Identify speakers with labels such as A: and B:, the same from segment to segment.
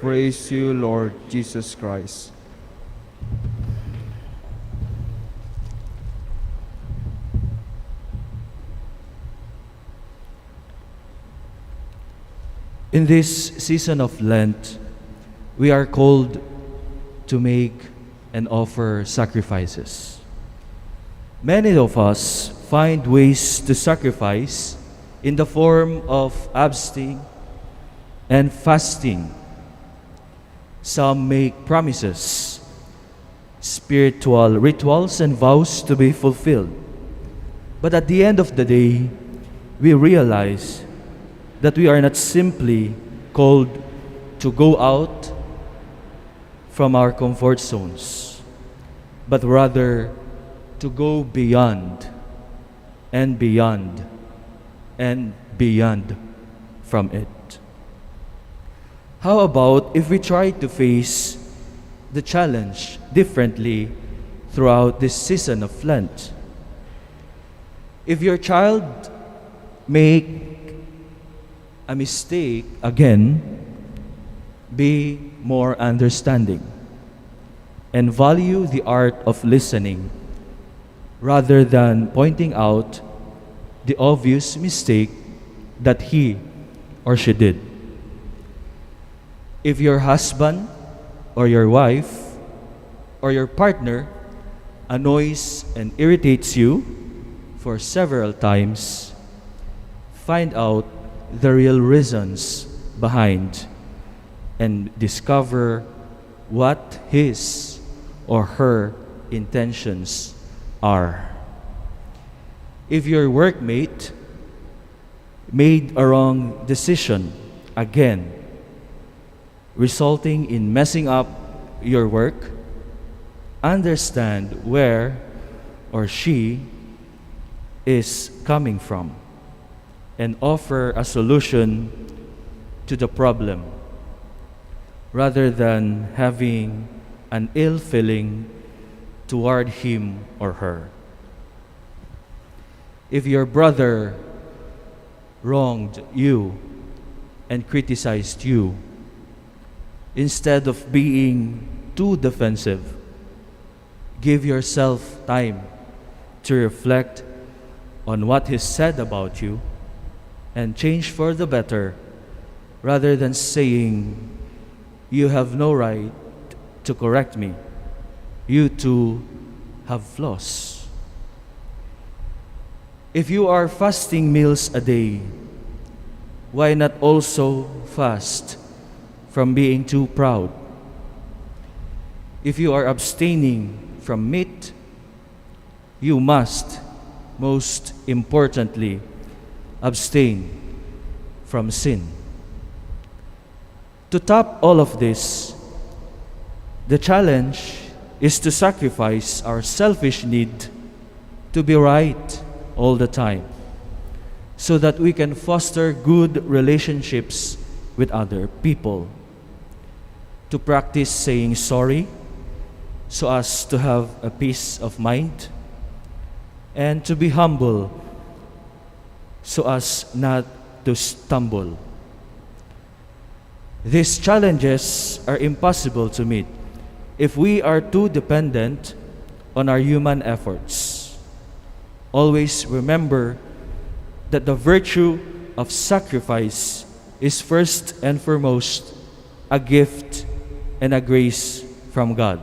A: praise you, Lord Jesus Christ. In this season of Lent, we are called to make and offer sacrifices. Many of us find ways to sacrifice in the form of abstaining and fasting. Some make promises, spiritual rituals, and vows to be fulfilled. But at the end of the day, we realize that we are not simply called to go out from our comfort zones, but rather to go beyond and beyond and beyond from it. How about if we try to face the challenge differently throughout this season of Lent? If your child make a mistake again, be more understanding and value the art of listening rather than pointing out the obvious mistake that he or she did. If your husband or your wife or your partner annoys and irritates you for several times, find out the real reasons behind and discover what his or her intentions are. If your workmate made a wrong decision again, resulting in messing up your work, understand where or she is coming from and offer a solution to the problem rather than having an ill feeling toward him or her. If your brother wronged you and criticized you, instead of being too defensive, give yourself time to reflect on what he said about you and change for the better, rather than saying, "You have no right to correct me. You too have flaws." If you are fasting meals a day, why not also fast from being too proud? If you are abstaining from meat, you must, most importantly, abstain from sin. To top all of this, the challenge is to sacrifice our selfish need to be right all the time, so that we can foster good relationships with other people. To practice saying sorry so as to have a peace of mind, and to be humble so as not to stumble. These challenges are impossible to meet if we are too dependent on our human efforts. Always remember that the virtue of sacrifice is first and foremost a gift and a grace from God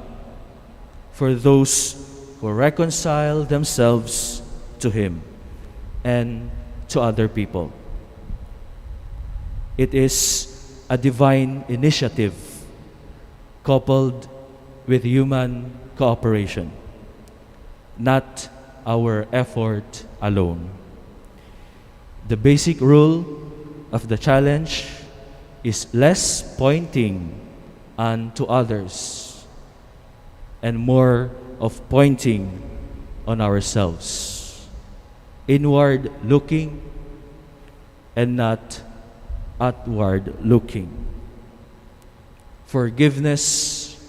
A: for those who reconcile themselves to Him and to other people. It is a divine initiative coupled with human cooperation, not our effort alone. The basic rule of the challenge is less pointing unto others and more of pointing on ourselves, inward looking and not outward looking. Forgiveness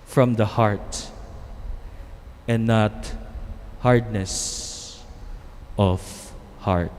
A: from the heart and not hardness of heart.